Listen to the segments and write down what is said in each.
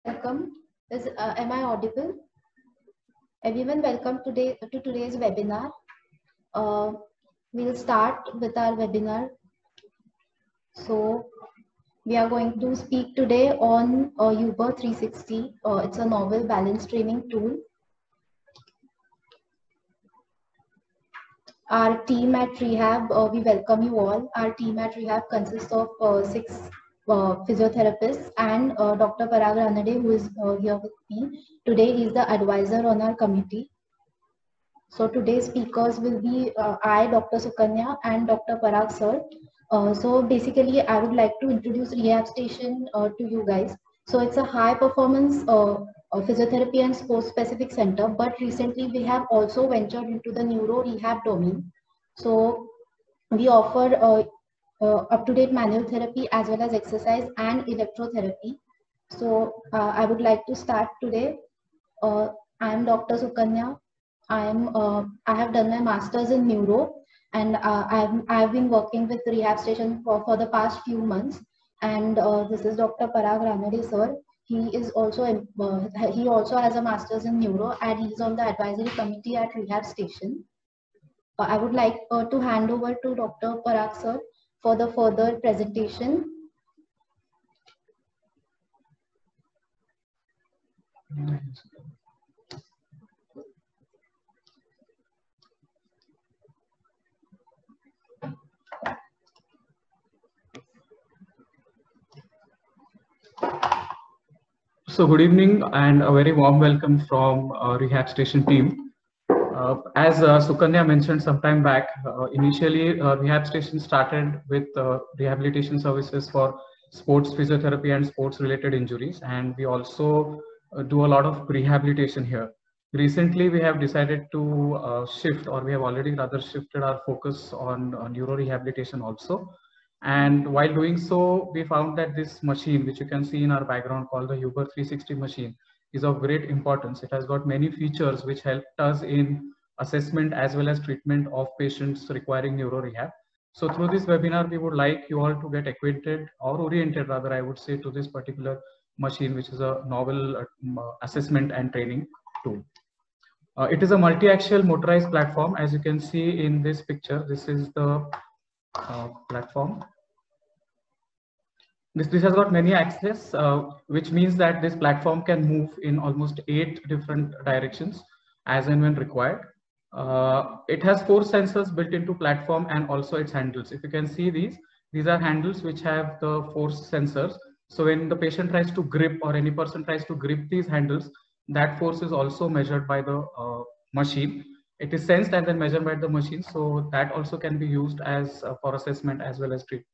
Welcome. Am I audible? Everyone, welcome to today's webinar. We'll start with our webinar. So we are going to speak today on Uber 360. It's a novel balance training tool. Our team at Rehab, we welcome you all. Our team at Rehab consists of 6 physiotherapists and Dr. Parag Ranade, who is here with me. Today, he is the advisor on our committee. So today's speakers will be I, Dr. Sukanya, and Dr. Parag sir. So basically, I would like to introduce Rehab Station to you guys. So it's a high performance physiotherapy and sports specific center, but recently we have also ventured into the neuro rehab domain. So we offer up-to-date manual therapy as well as exercise and electrotherapy. So I would like to start today. I am Dr. Sukanya. I have done my master's in neuro, and I've been working with Rehab Station for the past few months. And this is Dr. Parag Ranade sir. He also has a master's in neuro, and he's on the advisory committee at Rehab Station. I would like to hand over to Dr. Parag sir for the further presentation. So good evening and a very warm welcome from Rehab Station team. As Sukanya mentioned some time back, initially Rehab Station started with rehabilitation services for sports physiotherapy and sports related injuries, and we also do a lot of rehabilitation here. Recently we have decided to shift, or we have already rather shifted our focus on neuro rehabilitation also. And while doing so, we found that this machine, which you can see in our background called the Uber 360 machine, is of great importance. It has got many features which helped us in assessment as well as treatment of patients requiring neuro rehab. So through this webinar, we would like you all to get acquainted, or oriented rather, I would say, to this particular machine, which is a novel assessment and training tool. It is a multi-axial motorized platform. As you can see in this picture, this is the platform. This has got many axes, which means that this platform can move in almost 8 different directions as and when required. It has 4 sensors built into platform and also its handles. If you can see these are handles which have the force sensors. So when the patient tries to grip, or any person tries to grip these handles, that force is also measured by the machine. It is sensed and then measured by the machine. So that also can be used as for assessment as well as treatment.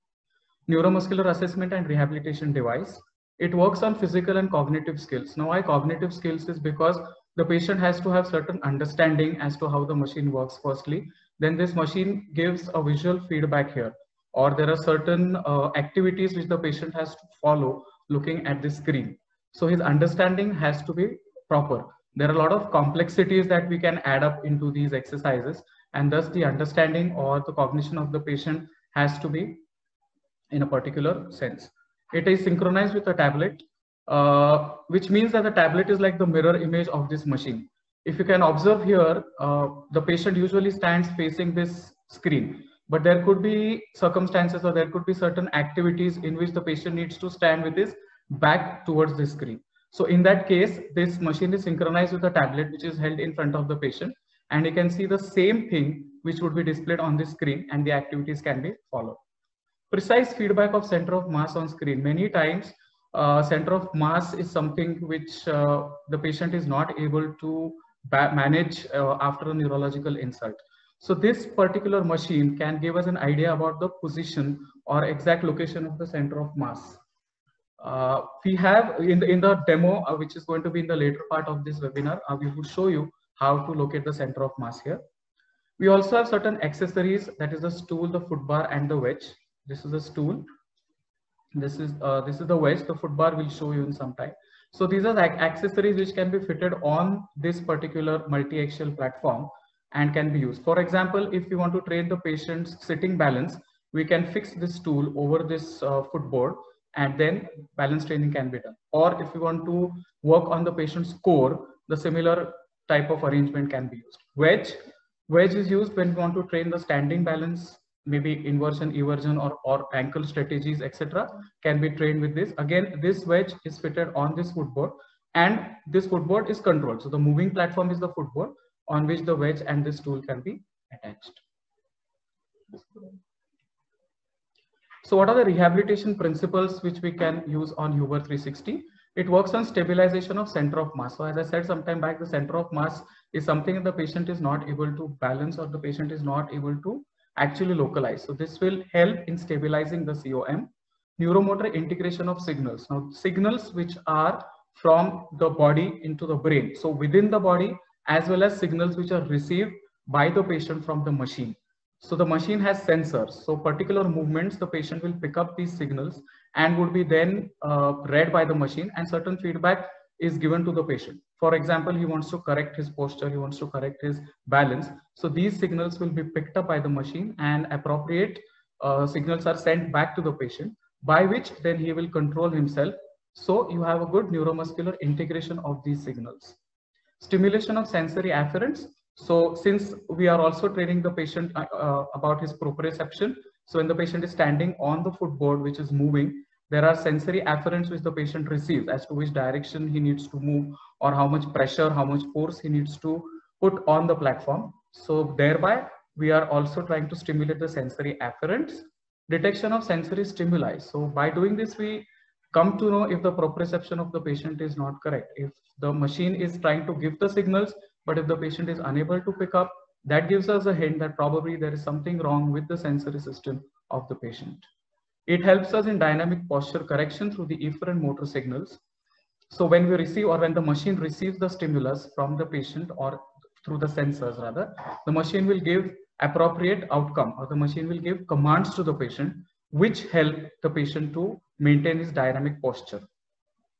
Neuromuscular assessment and rehabilitation device. It works on physical and cognitive skills. Now, why cognitive skills is because the patient has to have certain understanding as to how the machine works firstly. Then this machine gives a visual feedback here, or there are certain activities which the patient has to follow looking at the screen. So his understanding has to be proper. There are a lot of complexities that we can add up into these exercises, and thus the understanding or the cognition of the patient has to be in a particular sense. It is synchronized with a tablet, which means that the tablet is like the mirror image of this machine. If you can observe here, the patient usually stands facing this screen, but there could be circumstances, or there could be certain activities in which the patient needs to stand with his back towards the screen. So in that case, this machine is synchronized with a tablet which is held in front of the patient, and you can see the same thing which would be displayed on the screen, and the activities can be followed. Precise feedback of center of mass on screen. Many times, center of mass is something which the patient is not able to manage after a neurological insult. So this particular machine can give us an idea about the position or exact location of the center of mass. We have in the demo, which is going to be in the later part of this webinar, we will show you how to locate the center of mass here. We also have certain accessories, that is the stool, the foot bar, and the wedge. This is a stool. This is the wedge. The foot bar will show you in some time. So these are accessories which can be fitted on this particular multi-axial platform and can be used. For example, if we want to train the patient's sitting balance, we can fix this stool over this footboard, and then balance training can be done. Or if you want to work on the patient's core, the similar type of arrangement can be used. Wedge is used when you want to train the standing balance, maybe inversion, eversion, or ankle strategies, etc. can be trained with this. Again, this wedge is fitted on this footboard, and this footboard is controlled. So the moving platform is the footboard on which the wedge and this tool can be attached. So what are the rehabilitation principles which we can use on Huber 360? It works on stabilization of center of mass. So as I said sometime back, the center of mass is something that the patient is not able to balance, or the patient is not able to actually localize. So this will help in stabilizing the COM. Neuromotor integration of signals. Now signals which are from the body into the brain. So within the body, as well as signals which are received by the patient from the machine. So the machine has sensors. So particular movements, the patient will pick up these signals and would be then read by the machine, and certain feedback is given to the patient. For example, he wants to correct his posture, he wants to correct his balance. So these signals will be picked up by the machine, and appropriate signals are sent back to the patient, by which then he will control himself. So you have a good neuromuscular integration of these signals. Stimulation of sensory afferents. So since we are also training the patient about his proprioception, so when the patient is standing on the footboard which is moving, there are sensory afferents which the patient receives as to which direction he needs to move, or how much pressure, how much force he needs to put on the platform. So thereby we are also trying to stimulate the sensory afferents. Detection of sensory stimuli. So by doing this, we come to know if the proprioception of the patient is not correct. If the machine is trying to give the signals, but if the patient is unable to pick up, that gives us a hint that probably there is something wrong with the sensory system of the patient. It helps us in dynamic posture correction through the efferent motor signals. So when we receive, or when the machine receives the stimulus from the patient, or through the sensors rather, the machine will give appropriate outcome, or the machine will give commands to the patient which help the patient to maintain his dynamic posture.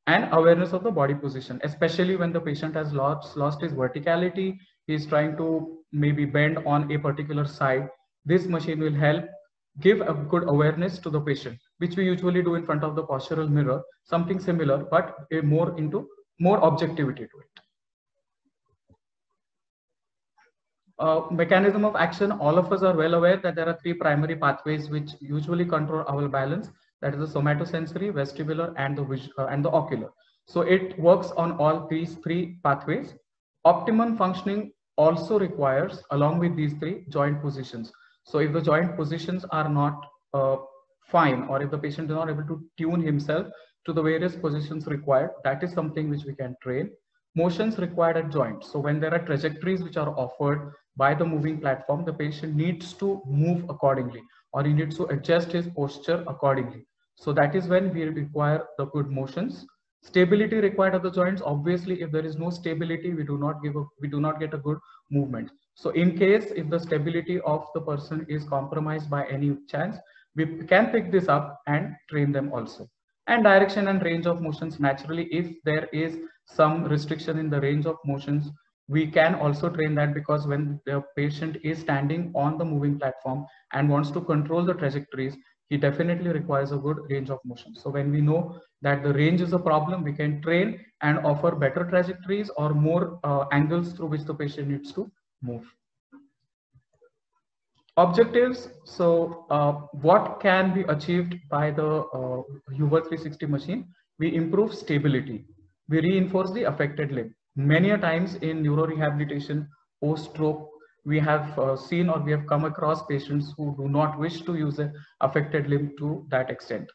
And awareness of the body position, especially when the patient has lost his verticality, he is trying to maybe bend on a particular side. This machine will help give a good awareness to the patient, which we usually do in front of the postural mirror, something similar, but more objectivity to it. Mechanism of action. All of us are well aware that there are three primary pathways which usually control our balance. That is the somatosensory, vestibular, and the ocular. So it works on all these three pathways. Optimum functioning also requires, along with these three, joint positions. So if the joint positions are not fine, or if the patient is not able to tune himself to the various positions required, that is something which we can train. Motions required at joints. So when there are trajectories which are offered by the moving platform, the patient needs to move accordingly, or he needs to adjust his posture accordingly. So that is when we require the good motions. Stability required at the joints. Obviously, if there is no stability, we do not get a good movement. So in case if the stability of the person is compromised by any chance, we can pick this up and train them also. And direction and range of motions. Naturally, if there is some restriction in the range of motions, we can also train that, because when the patient is standing on the moving platform and wants to control the trajectories, he definitely requires a good range of motion. So when we know that the range is a problem, we can train and offer better trajectories or more angles through which the patient needs to move. Objectives. So what can be achieved by the Huber 360 machine? We improve stability. We reinforce the affected limb. Many a times in neurorehabilitation post-stroke, we have seen, or we have come across patients who do not wish to use an affected limb to that extent.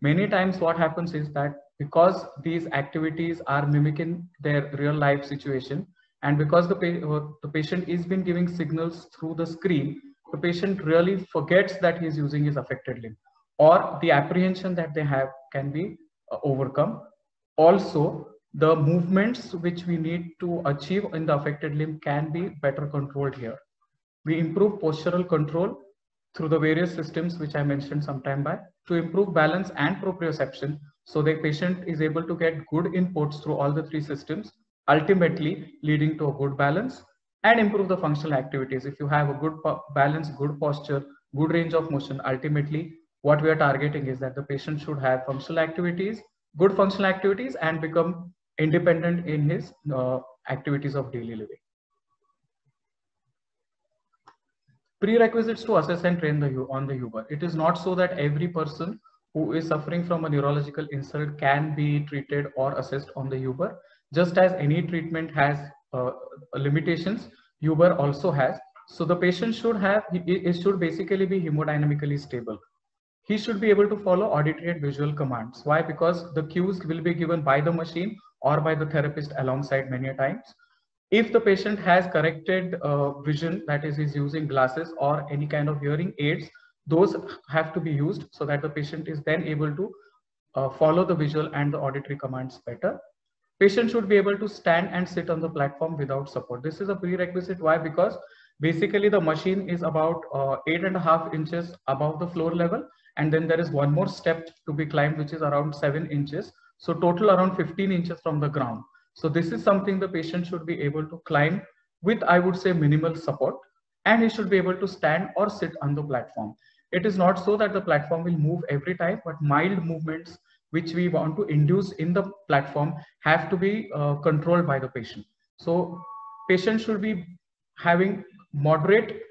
Many times what happens is that because these activities are mimicking their real life situation, and because the patient is been giving signals through the screen, the patient really forgets that he is using his affected limb, or the apprehension that they have can be overcome. Also, the movements which we need to achieve in the affected limb can be better controlled here. We improve postural control through the various systems which I mentioned some time back to improve balance and proprioception. So the patient is able to get good inputs through all the three systems, ultimately leading to a good balance, and improve the functional activities. If you have a good balance, good posture, good range of motion, ultimately what we are targeting is that the patient should have functional activities, good functional activities, and become independent in his activities of daily living. Prerequisites to assess and train on the Uber. It is not so that every person who is suffering from a neurological insult can be treated or assessed on the Uber. Just as any treatment has limitations, Uber also has. So the patient should have, it should basically be hemodynamically stable. He should be able to follow auditory and visual commands. Why? Because the cues will be given by the machine or by the therapist alongside many times. If the patient has corrected vision, that is, he's using glasses or any kind of hearing aids, those have to be used so that the patient is then able to follow the visual and the auditory commands better. Patient should be able to stand and sit on the platform without support. This is a prerequisite. Why? Because basically the machine is about 8.5 inches above the floor level, and then there is one more step to be climbed, which is around 7 inches. So total around 15 inches from the ground. So this is something the patient should be able to climb with, I would say, minimal support, and he should be able to stand or sit on the platform. It is not so that the platform will move every time, but mild movements which we want to induce in the platform have to be controlled by the patient. So patient should be having moderate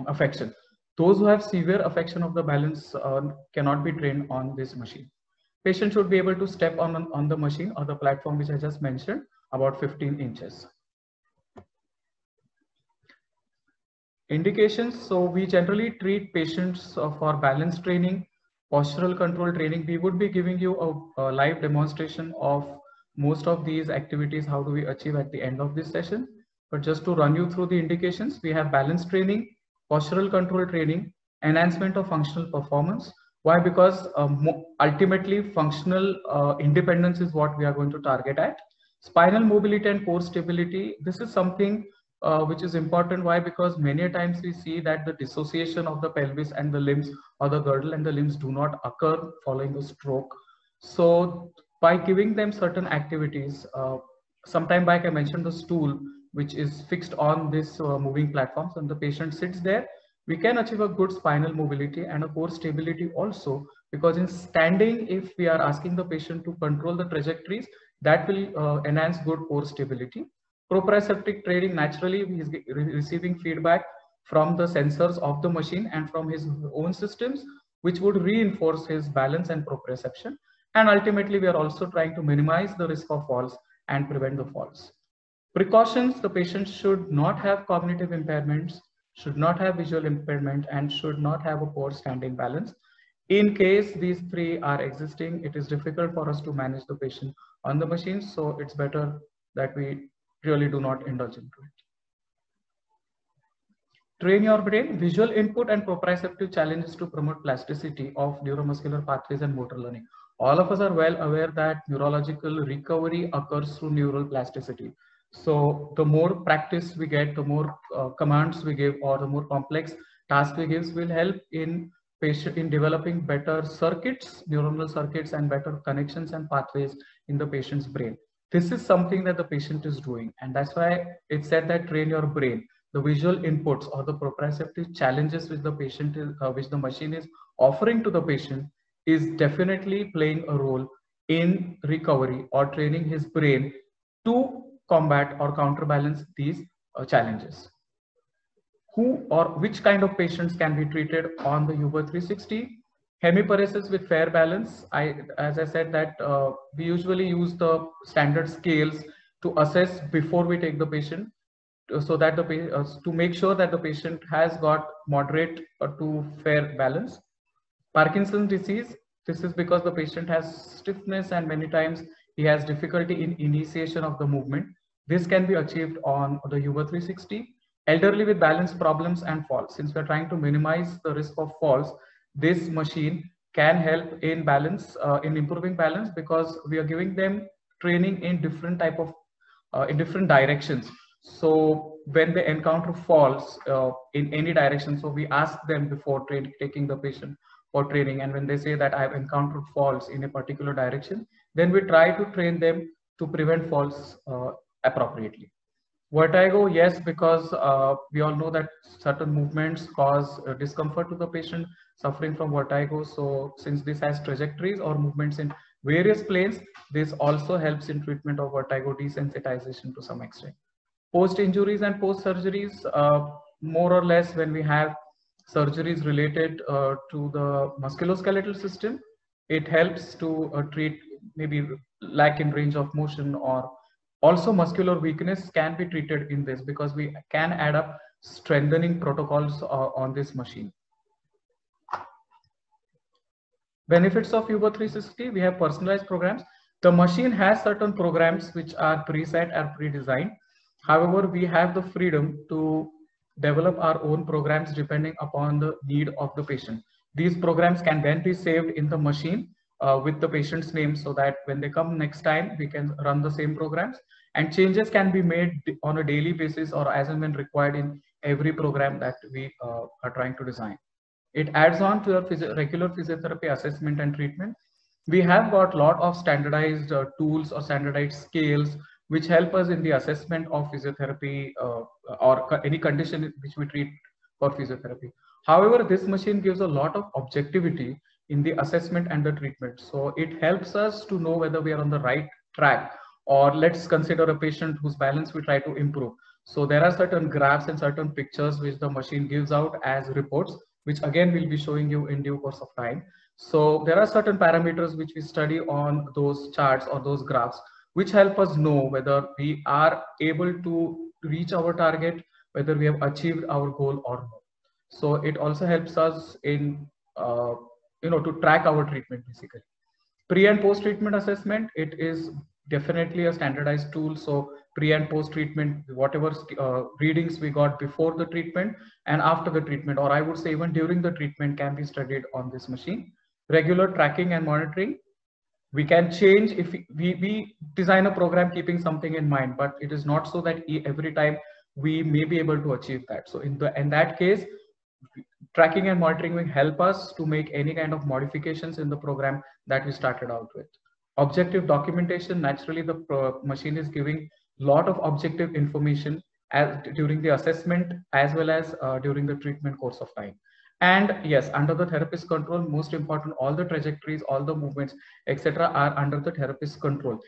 affection. Those who have severe affection of the balance cannot be trained on this machine. Patient should be able to step on the machine or the platform which I just mentioned about 15 inches. Indications. So we generally treat patients for balance training, postural control training. We would be giving you a live demonstration of most of these activities, how do we achieve at the end of this session. But just to run you through the indications, we have balance training, postural control training, enhancement of functional performance. Why? Because ultimately functional independence is what we are going to target at. Spinal mobility and core stability. This is something which is important. Why? Because many times we see that the dissociation of the pelvis and the limbs, or the girdle and the limbs, do not occur following a stroke. So by giving them certain activities, sometime back I mentioned the stool which is fixed on this moving platforms, and the patient sits there, we can achieve a good spinal mobility and a core stability also, because in standing, if we are asking the patient to control the trajectories, that will enhance good core stability. Proprioceptive training, naturally he is receiving feedback from the sensors of the machine and from his own systems, which would reinforce his balance and proprioception. And ultimately, we are also trying to minimize the risk of falls and prevent the falls. Precautions: the patient should not have cognitive impairments, should not have visual impairment, and should not have a poor standing balance. In case these three are existing, it is difficult for us to manage the patient on the machine. So it's better that we really do not indulge into it. Train your brain. Visual input and proprioceptive challenges to promote plasticity of neuromuscular pathways and motor learning. All of us are well aware that neurological recovery occurs through neural plasticity. So the more practice we get, the more commands we give, or the more complex task we give, will help in developing better circuits, neuronal circuits, and better connections and pathways in the patient's brain. This is something that the patient is doing, and that's why it's said that train your brain. The visual inputs or the proprioceptive challenges which the patient is, which the machine is offering to the patient, is definitely playing a role in recovery or training his brain to combat or counterbalance these challenges. Who or which kind of patients can be treated on the Uber 360? Hemiparesis with fair balance. As I said that we usually use the standard scales to assess before we take the patient, so that to make sure that the patient has got moderate to fair balance. Parkinson's disease. This is because the patient has stiffness and many times he has difficulty in initiation of the movement. This can be achieved on the Uber 360. Elderly with balance problems and falls. Since we're trying to minimize the risk of falls, this machine can help in balance, in improving balance, because we are giving them training in different type of, in different directions. So when they encounter falls in any direction, so we ask them before taking the patient for training, and when they say that I've encountered falls in a particular direction, then we try to train them to prevent falls appropriately. Vertigo, yes, because we all know that certain movements cause discomfort to the patient suffering from vertigo. So since this has trajectories or movements in various planes, this also helps in treatment of vertigo desensitization to some extent. Post injuries and post surgeries, more or less when we have surgeries related to the musculoskeletal system, it helps to treat maybe lack in range of motion, or also muscular weakness can be treated in this because we can add up strengthening protocols on this machine. Benefits of Huber 360, we have personalized programs. The machine has certain programs which are preset or pre-designed. However, we have the freedom to develop our own programs depending upon the need of the patient. These programs can then be saved in the machine with the patient's name, so that when they come next time, we can run the same programs, and changes can be made on a daily basis or as and when required in every program that we are trying to design. It adds on to your regular physiotherapy assessment and treatment. We have got a lot of standardized tools or standardized scales which help us in the assessment of physiotherapy or any condition which we treat for physiotherapy. However, this machine gives a lot of objectivity in the assessment and the treatment. So it helps us to know whether we are on the right track, or let's consider a patient whose balance we try to improve. So there are certain graphs and certain pictures which the machine gives out as reports, which again will be showing you in due course of time. So there are certain parameters which we study on those charts or those graphs, which help us know whether we are able to reach our target, whether we have achieved our goal or not. So it also helps us in, to track our treatment basically. Pre and post treatment assessment, it is definitely a standardized tool. So pre and post treatment, whatever readings we got before the treatment and after the treatment, or I would say even during the treatment, can be studied on this machine. Regular tracking and monitoring, we can change if we design a program keeping something in mind, but it is not so that every time we may be able to achieve that. So in that case, tracking and monitoring will help us to make any kind of modifications in the program that we started out with. Objective documentation, naturally the machine is giving a lot of objective information during the assessment as well as during the treatment course of time. And yes, under the therapist control, most important, all the trajectories, all the movements, etc. are under the therapist control.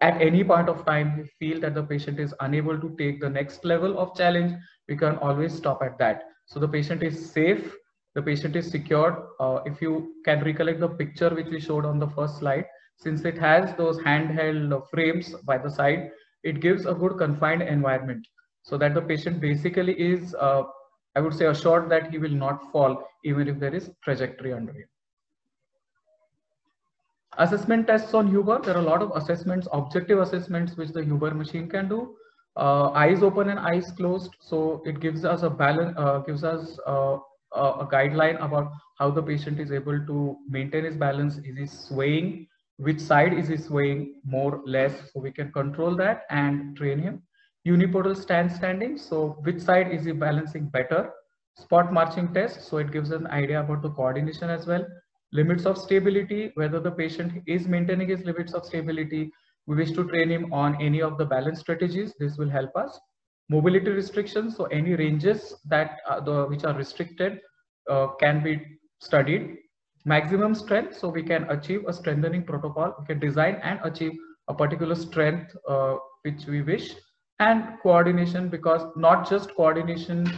At any point of time, we feel that the patient is unable to take the next level of challenge, we can always stop at that. So the patient is safe, the patient is secured. If you can recollect the picture which we showed on the first slide, since it has those handheld frames by the side, it gives a good confined environment so that the patient basically is, I would say, assured that he will not fall even if there is trajectory under him. Assessment tests on Huber, there are a lot of assessments, objective assessments which the Huber machine can do. Eyes open and eyes closed, so it gives us a balance, gives us a guideline about how the patient is able to maintain his balance. Is he swaying? Which side is he swaying more, less? So we can control that and train him. Unipodal standing, so which side is he balancing better? Spot marching test, so it gives an idea about the coordination as well. Limits of stability, whether the patient is maintaining his limits of stability. We wish to train him on any of the balance strategies. This will help us. Mobility restrictions, so any ranges that which are restricted can be studied. Maximum strength, so we can achieve a strengthening protocol. We can design and achieve a particular strength which we wish. And coordination, because not just coordination,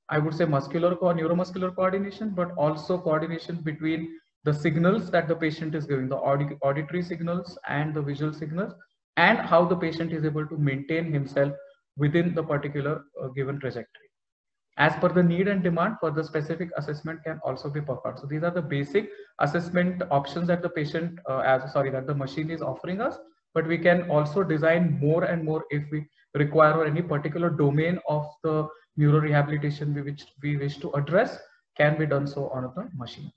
I would say muscular or neuromuscular coordination, but also coordination between the signals that the patient is giving, the auditory signals and the visual signals, and how the patient is able to maintain himself within the particular given trajectory. As per the need and demand, for the specific assessment can also be performed. So these are the basic assessment options that the patient, that the machine is offering us, but we can also design more and more if we require, or any particular domain of the neurorehabilitation which we wish to address can be done so on the machine.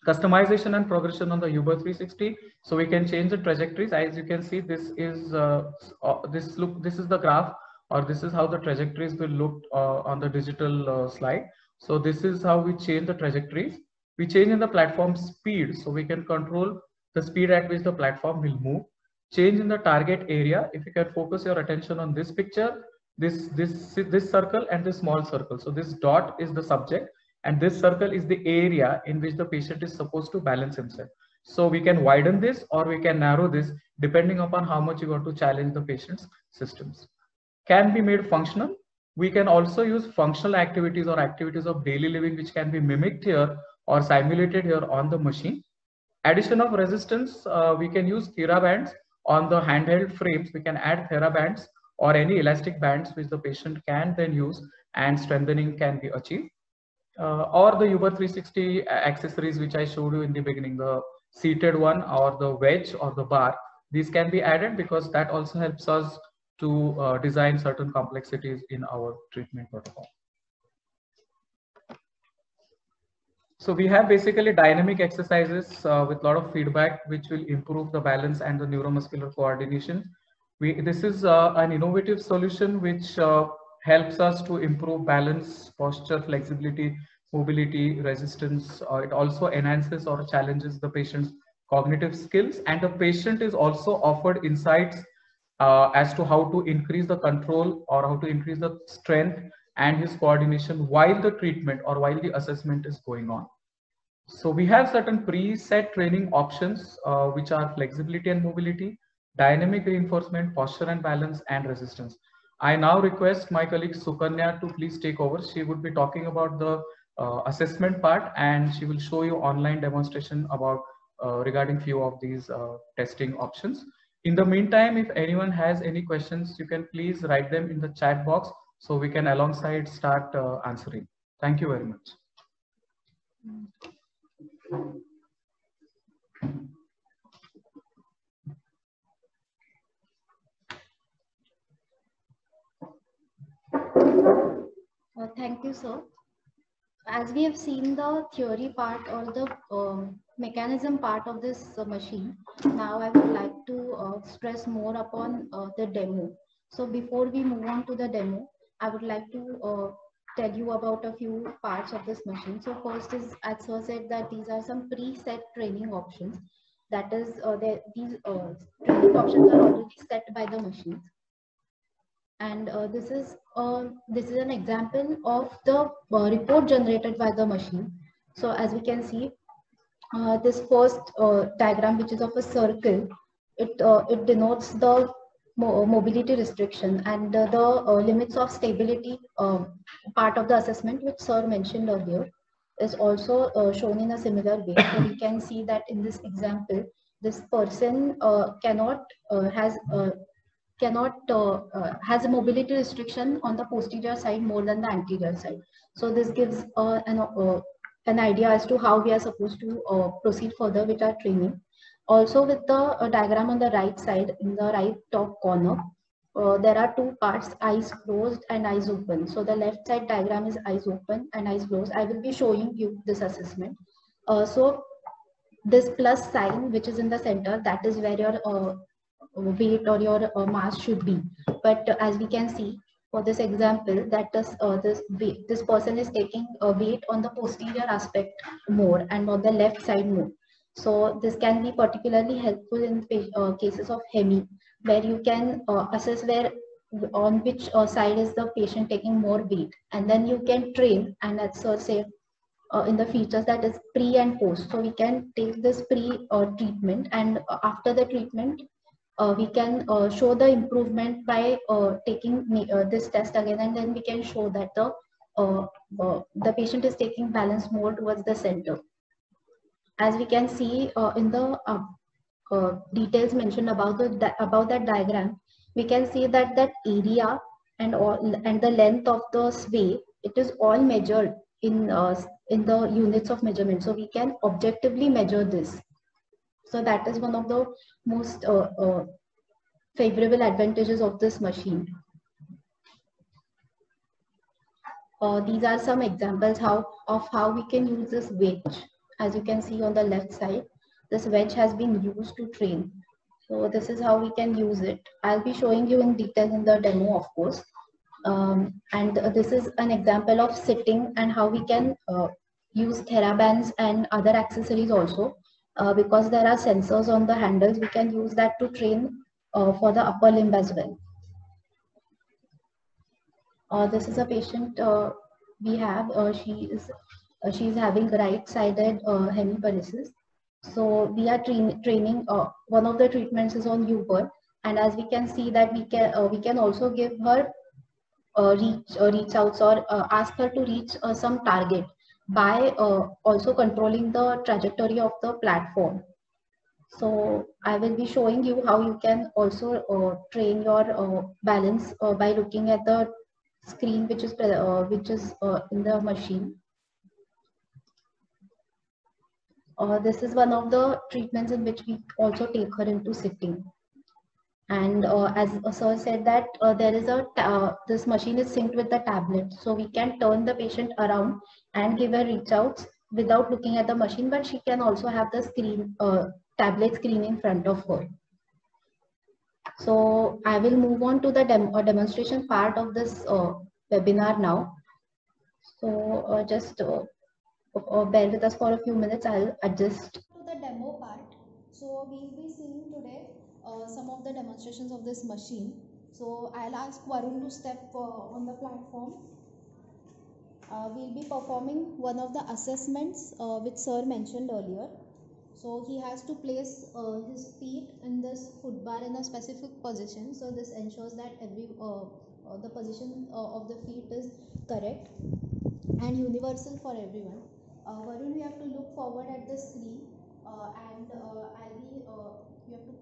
Customization and progression on the Huber 360. So we can change the trajectories. As you can see, this is this is the graph, or this is how the trajectories will look on the digital slide. So this is how we change the trajectories. We change in the platform speed, so we can control the speed at which the platform will move. change in the target area. If you can focus your attention on this picture, this circle and this small circle. So this dot is the subject and this circle is the area in which the patient is supposed to balance himself. So we can widen this or we can narrow this depending upon how much you want to challenge the patient's systems. Can be made functional. We can also use functional activities or activities of daily living which can be mimicked here or simulated here on the machine. Addition of resistance, we can use TheraBands on the handheld frames. We can add TheraBands or any elastic bands which the patient can then use and strengthening can be achieved. Or the Uber 360 accessories which I showed you in the beginning, the seated one or the wedge or the bar, these can be added because that also helps us to design certain complexities in our treatment protocol. So we have basically dynamic exercises with a lot of feedback which will improve the balance and the neuromuscular coordination. This is an innovative solution which helps us to improve balance, posture, flexibility, mobility, resistance. It also enhances or challenges the patient's cognitive skills, and the patient is also offered insights as to how to increase the control or how to increase the strength and his coordination while the treatment or while the assessment is going on. So we have certain preset training options which are flexibility and mobility, dynamic reinforcement, posture and balance, and resistance. I now request my colleague Sukanya to please take over. She would be talking about the assessment part and she will show you online demonstration about regarding few of these testing options. In the meantime, if anyone has any questions, you can please write them in the chat box so we can alongside start answering. Thank you very much. Thank you, sir. As we have seen the theory part or the mechanism part of this machine, now I would like to stress more upon the demo. So before we move on to the demo, I would like to tell you about a few parts of this machine. So first is, as sir said, that these are some preset training options. That is, these training options are already set by the machines. And this is an example of the report generated by the machine. So as we can see, this first diagram, which is of a circle, it denotes the mobility restriction and the limits of stability part of the assessment, which sir mentioned earlier, is also shown in a similar way. So we can see that in this example, this person has a mobility restriction on the posterior side more than the anterior side. So this gives an idea as to how we are supposed to proceed further with our training. Also, with the diagram on the right side, in the right top corner, there are two parts, eyes closed and eyes open. So the left side diagram is eyes open and eyes closed. I will be showing you this assessment. So this plus sign, which is in the center, that is where your weight or your mass should be. But as we can see for this example, that this person is taking a weight on the posterior aspect more and on the left side more. So this can be particularly helpful in cases of HEMI, where you can assess on which side is the patient taking more weight, and then you can train, and as sir said, in the features, that is pre and post. So we can take this pre treatment, and after the treatment, we can show the improvement by taking this test again, and then we can show that the patient is taking balance more towards the center. As we can see in the details mentioned about that diagram, we can see that area and the length of the sway, it is all measured in the units of measurement. So we can objectively measure this. So that is one of the most favorable advantages of this machine. These are some examples of how we can use this wedge. As you can see on the left side, this wedge has been used to train. So this is how we can use it. I'll be showing you in detail in the demo, of course. And this is an example of sitting and how we can use TheraBands and other accessories also because there are sensors on the handles, we can use that to train for the upper limb as well. This is a patient we have. She is having right-sided hemiparesis. So we are training. One of the treatments is on Uber, and as we can see that we can also give her reach outs or ask her to reach some target by also controlling the trajectory of the platform. So I will be showing you how you can also train your balance by looking at the screen which is in the machine. This is one of the treatments in which we also take her into sitting. And as sir said that there is this machine is synced with the tablet, so we can turn the patient around and give her reach outs without looking at the machine, but she can also have the screen tablet screen in front of her. So I will move on to the demonstration part of this webinar now. So just bear with us for a few minutes. I'll adjust to the demo part. So we'll be seeing today some of the demonstrations of this machine. So I'll ask Varun to step on the platform. We'll be performing one of the assessments which sir mentioned earlier. So he has to place his feet in this foot bar in a specific position. So this ensures that the position of the feet is correct and universal for everyone. Varun, we have to look forward at the screen and you have to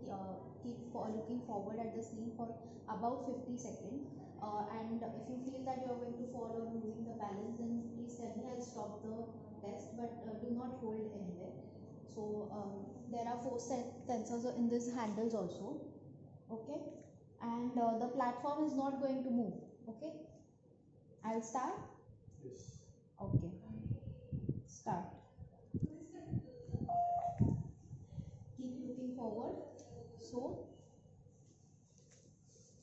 keep looking forward at the screen for about 50 seconds. And if you feel that you are going to fall or losing the balance, then please tell me, I'll stop the test, but do not hold anywhere. So there are 4 sensors in these handles also, okay, and the platform is not going to move, okay. I'll start. Yes. Okay, start. Keep looking forward. So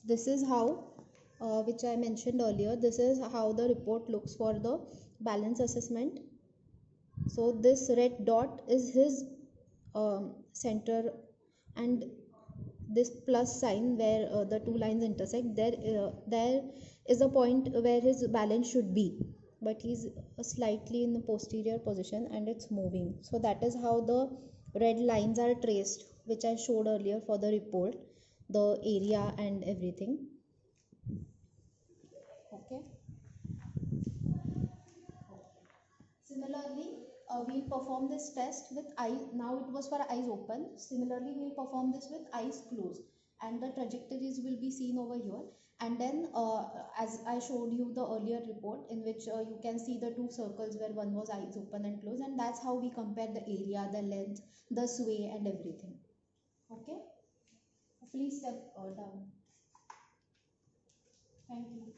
this is how which I mentioned earlier, this is how the report looks for the balance assessment. So this red dot is his center, and this plus sign where the two lines intersect, there is a point where his balance should be, but he's slightly in the posterior position and it's moving. So that is how the red lines are traced, which I showed earlier for the report, the area and everything. Okay. Similarly, we'll perform this test with eyes. Now it was for eyes open. Similarly, we'll perform this with eyes closed, and the trajectories will be seen over here. And then, as I showed you the earlier report, in which you can see the two circles where one was eyes open and closed, and that's how we compare the area, the length, the sway, and everything. Okay. Please step down. Thank you.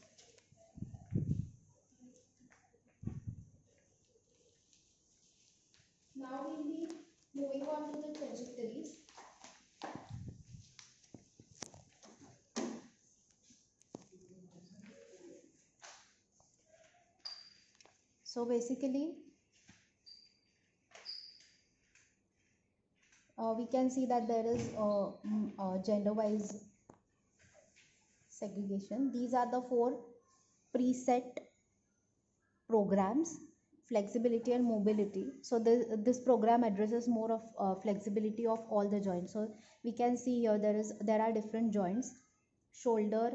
Now we'll be moving on to the trajectories. So basically, we can see that there is gender-wise segregation. These are the 4 preset programs: flexibility and mobility. So this program addresses more of flexibility of all the joints. So we can see here there are different joints: shoulder,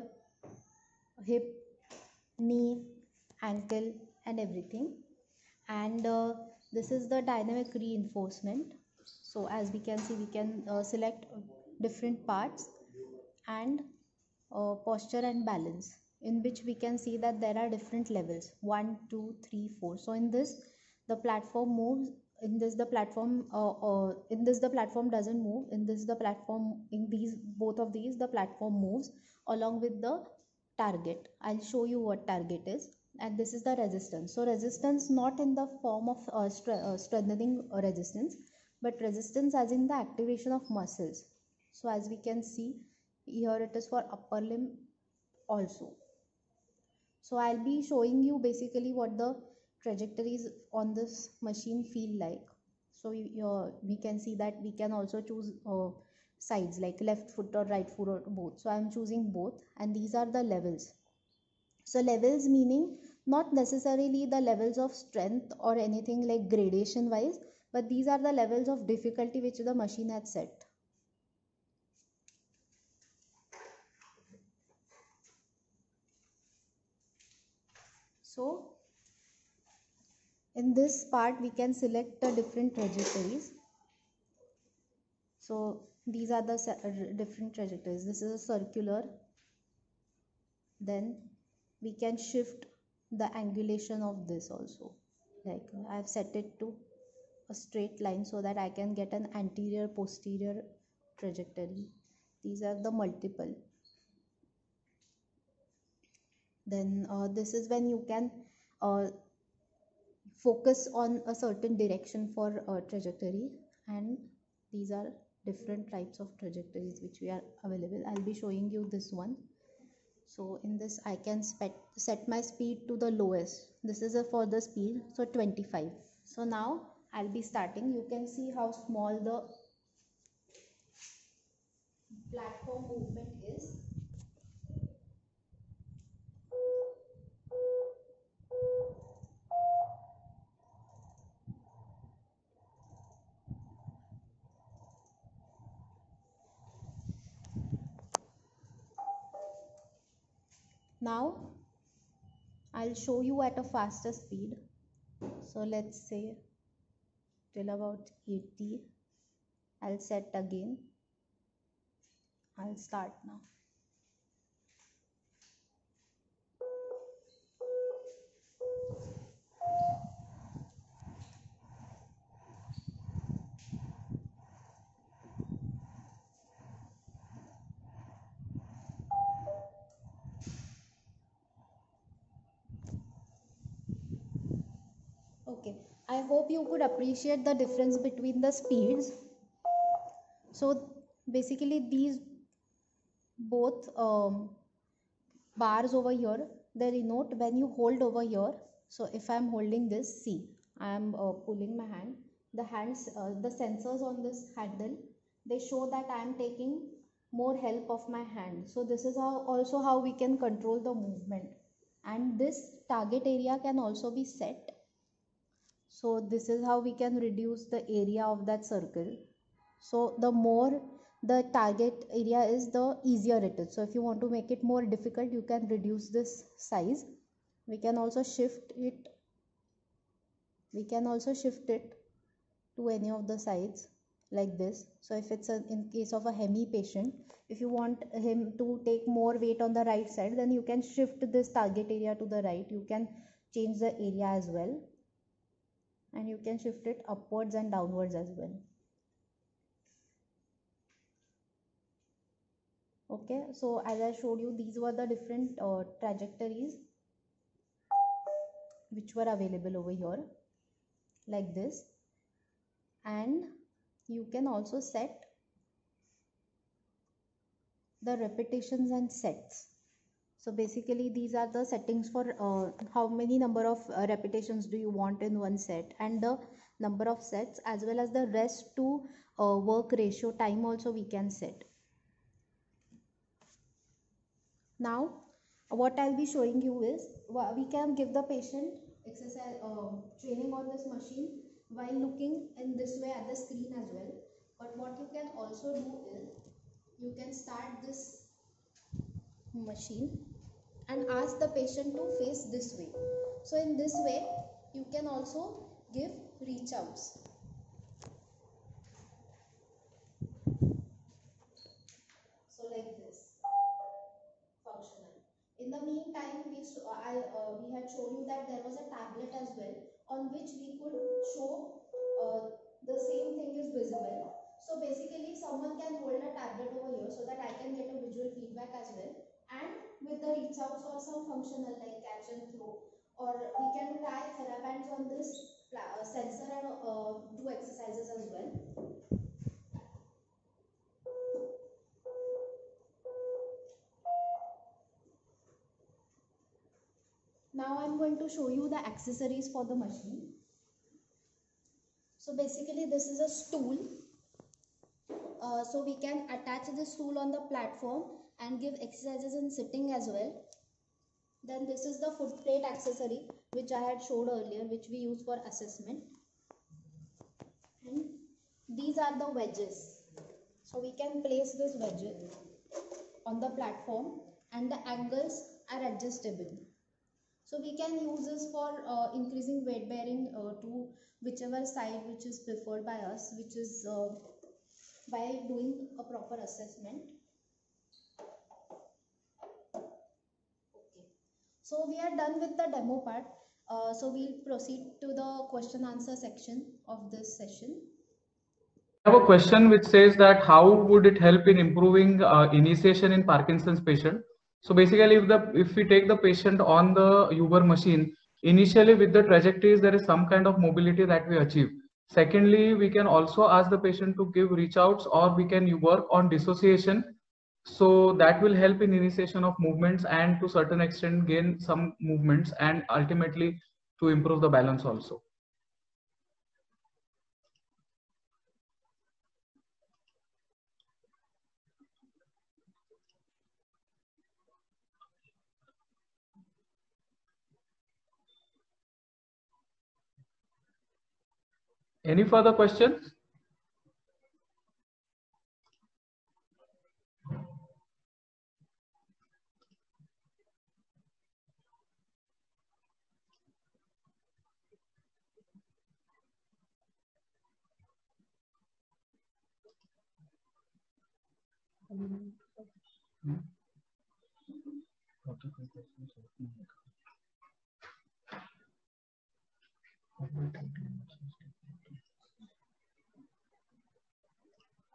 hip, knee, ankle, and everything. And this is the dynamic reinforcement. So as we can see, we can select different parts, and posture and balance, in which we can see that there are different levels: 1, 2, 3, 4. So in this the platform moves, in this the platform doesn't move, in this the platform, in these both of these the platform moves along with the target. I'll show you what target is. And this is the resistance. So resistance not in the form of strengthening resistance, but resistance as in the activation of muscles. So as we can see here, it is for upper limb also. So I'll be showing you basically what the trajectories on this machine feel like. So we can see that we can also choose sides like left foot or right foot or both. So I'm choosing both, and these are the levels. So levels meaning not necessarily the levels of strength or anything like gradation wise, but these are the levels of difficulty which the machine had set. So in this part we can select the different trajectories. So these are the different trajectories. This is a circular. Then we can shift the angulation of this also. Like I've set it to a straight line so that I can get an anterior posterior trajectory. These are the multiple. Then this is when you can focus on a certain direction for trajectory, and these are different types of trajectories which we are available. I'll be showing you this one. So in this I can set my speed to the lowest. This is for the speed, so 25. So now I'll be starting. You can see how small the platform movement is. Now I'll show you at a faster speed. So let's say till about 80. I'll set again. I'll start now. Okay, I hope you could appreciate the difference between the speeds. So basically these both bars over here, they denote when you hold over here. So if I'm holding this, see, I'm pulling my hand. The hands, the sensors on this handle, they show that I'm taking more help of my hand. So this is how we can control the movement. And this target area can also be set. So this is how we can reduce the area of that circle. So the more the target area is, the easier it is. So if you want to make it more difficult, you can reduce this size. We can also shift it. We can also shift it to any of the sides like this. So if it's in case of a hemi patient, if you want him to take more weight on the right side, then you can shift this target area to the right. You can change the area as well, and you can shift it upwards and downwards as well. Okay, so as I showed you, these were the different trajectories which were available over here like this, and you can also set the repetitions and sets. So basically these are the settings for how many number of repetitions do you want in one set, and the number of sets, as well as the rest to work ratio time also we can set. Now what I'll be showing you is we can give the patient exercise training on this machine while looking in this way at the screen as well. But what you can also do is you can start this machine and ask the patient to face this way. So in this way you can also give reach outs. So like this, functional. In the meantime, we had shown you that there was a tablet as well on which we could show the same thing is visible. So basically someone can hold a tablet over here so that I can get a visual feedback as well, and with the reach outs or some functional like catch and throw, or we can tie TheraBands on this sensor and do exercises as well. Now I'm going to show you the accessories for the machine. So basically this is a stool. So we can attach this stool on the platform and give exercises in sitting as well. Then this is the foot plate accessory which I had showed earlier, which we use for assessment. And these are the wedges. So we can place this wedges on the platform and the angles are adjustable. So we can use this for increasing weight bearing to whichever side which is preferred by us, which is by doing a proper assessment. Okay. So we are done with the demo part. So we'll proceed to the question answer section of this session. I have a question which says that how would it help in improving initiation in Parkinson's patient? So basically, if we take the patient on the Uber machine, initially with the trajectories, there is some kind of mobility that we achieve. Secondly, we can also ask the patient to give reach outs, or we can work on dissociation. So that will help in initiation of movements and to certain extent gain some movements and ultimately to improve the balance also. Any further questions?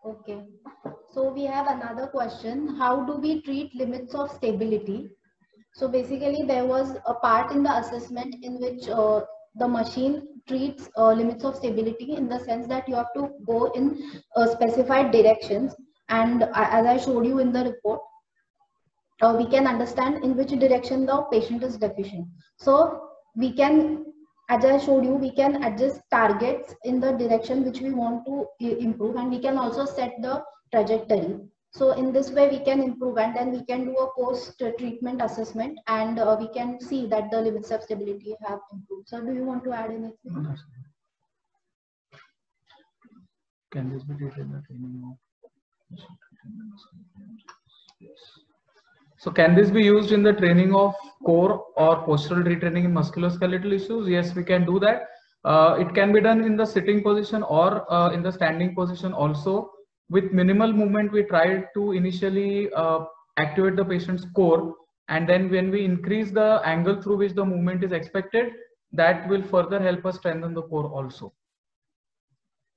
Okay, so we have another question. How do we treat limits of stability? So basically there was a part in the assessment in which the machine treats limits of stability in the sense that you have to go in specified directions, and as I showed you in the report, we can understand in which direction the patient is deficient. So we can, as I showed you, we can adjust targets in the direction which we want to improve, and we can also set the trajectory. So in this way we can improve, and then we can do a post-treatment assessment, and we can see that the limits of stability have improved. So do you want to add anything? Can this be treated in the training of? Yes. So can this be used in the training of core or postural retraining in musculoskeletal issues? Yes, we can do that. It can be done in the sitting position or in the standing position also. With minimal movement, we try to initially activate the patient's core, and then when we increase the angle through which the movement is expected, that will further help us strengthen the core also.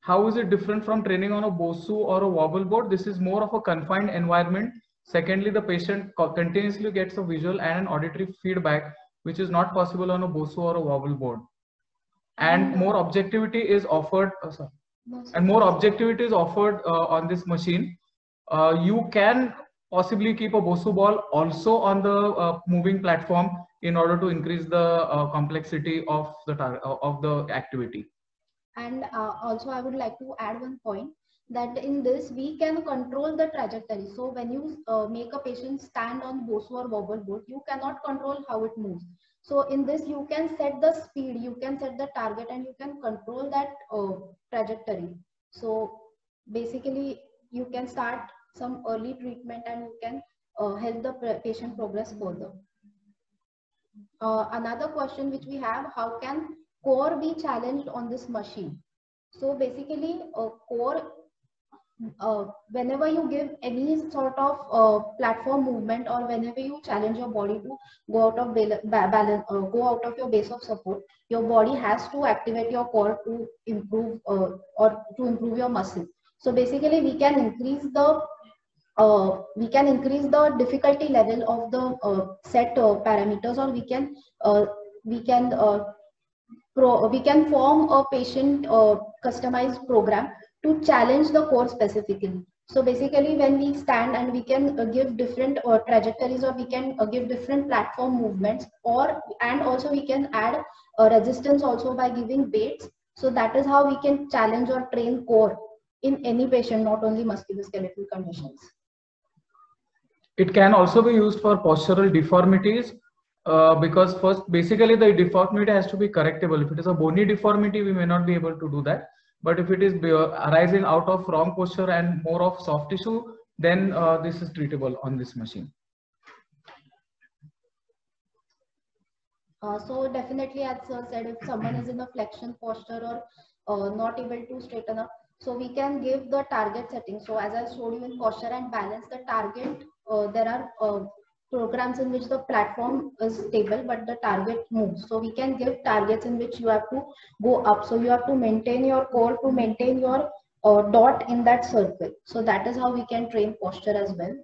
How is it different from training on a BOSU or a wobble board? This is more of a confined environment. Secondly, the patient continuously gets a visual and an auditory feedback, which is not possible on a BOSU or a wobble board. And more objectivity is offered. And more objectivity is offered on this machine. You can possibly keep a BOSU ball also on the moving platform in order to increase the complexity of the activity. And also I would like to add one point, that in this we can control the trajectory. So when you make a patient stand on BOSU or wobble board, you cannot control how it moves. So in this you can set the speed, you can set the target, and you can control that trajectory. So basically you can start some early treatment, and you can help the patient progress further. Another question which we have: how can core be challenged on this machine? So basically core, whenever you give any sort of platform movement, or whenever you challenge your body to go out of balance, go out of your base of support, your body has to activate your core to improve or to improve your muscle. So basically we can increase the difficulty level of the set parameters, or we can form a patient customized program to challenge the core specifically. So basically when we stand, and we can give different trajectories, or we can give different platform movements, and also we can add resistance also by giving weights So that is how we can challenge or train core in any patient, not only musculoskeletal conditions. It can also be used for postural deformities, because first, basically the deformity has to be correctable. If it is a bony deformity, we may not be able to do that. But if it is arising out of wrong posture and more of soft tissue, then this is treatable on this machine. So definitely, as sir said, if someone is in a flexion posture or not able to straighten up, so we can give the target setting. So as I showed you in posture and balance, the target, there are programs in which the platform is stable, but the target moves. So we can give targets in which you have to go up. So you have to maintain your core to maintain your dot in that circle. So that is how we can train posture as well.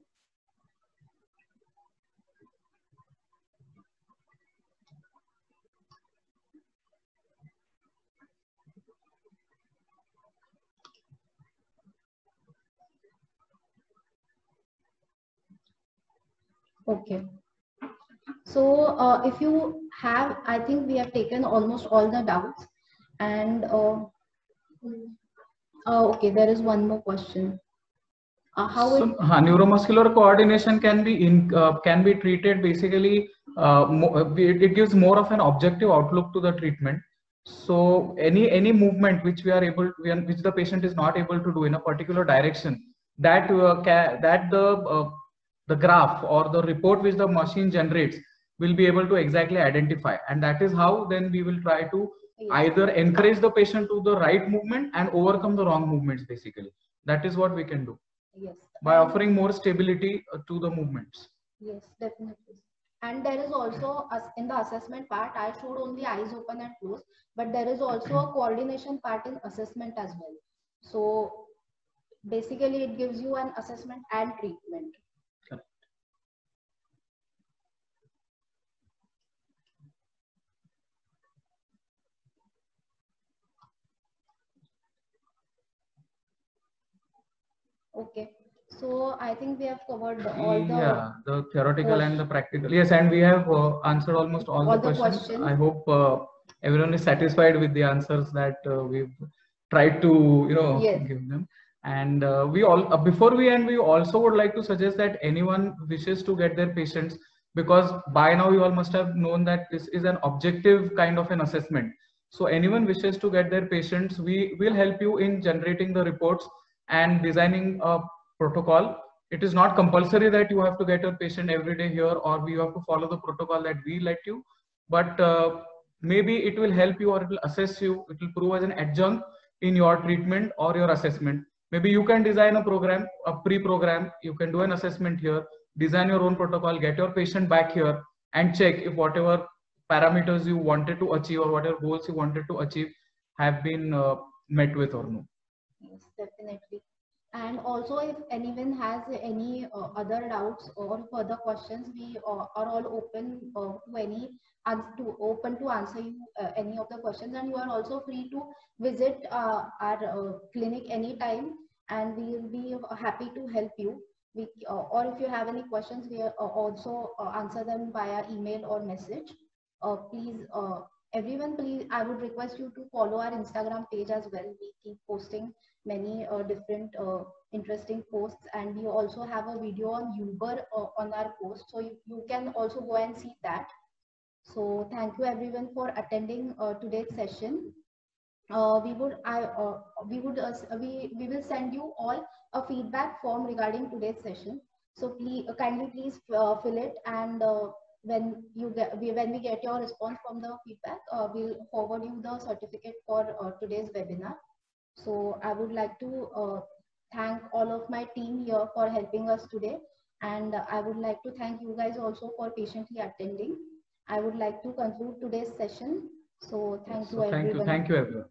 Okay. So if you have, I think we have taken almost all the doubts. And okay, there is one more question. Neuromuscular coordination can be treated basically. It gives more of an objective outlook to the treatment. So any movement which which the patient is not able to do in a particular direction, that the graph or the report which the machine generates will be able to exactly identify, and that is how then we will try to either encourage the patient to the right movement and overcome the wrong movements. Basically, that is what we can do. Yes. By offering more stability to the movements. Yes, definitely. And there is also, in the assessment part, I showed only eyes open and closed, but there is also a coordination part in assessment as well. So basically it gives you an assessment and treatment. Correct. Okay. So I think we have covered all the theoretical and the practical. Yes, and we have answered almost all the questions. I hope everyone is satisfied with the answers that we've tried to give them. And we all before we end, we also would like to suggest that anyone wishes to get their patients, because by now you all must have known that this is an objective kind of an assessment. So anyone wishes to get their patients, we will help you in generating the reports and designing a protocol. It is not compulsory that you have to get a patient every day here, or you have to follow the protocol that we let you, but maybe it will help you, or it will assess you, it will prove as an adjunct in your treatment or your assessment. Maybe you can design a program, a pre-program, you can do an assessment here, design your own protocol, get your patient back here and check if whatever parameters you wanted to achieve or whatever goals you wanted to achieve have been met with or no. Yes, definitely. And also, if anyone has any other doubts or further questions, we are all open to answer you any of the questions. And you are also free to visit our clinic anytime, and we will be happy to help you. Or if you have any questions, we also answer them via email or message. Please, everyone, please, I would request you to follow our Instagram page as well. We keep posting many different interesting posts, and we also have a video on Uber on our post, so you can also go and see that. So thank you everyone for attending today's session. We will send you all a feedback form regarding today's session. So please kindly fill it, and when we get your response from the feedback, we'll forward you the certificate for today's webinar. So I would like to thank all of my team here for helping us today. And I would like to thank you guys also for patiently attending. I would like to conclude today's session. So thank you everyone. Thank you everyone.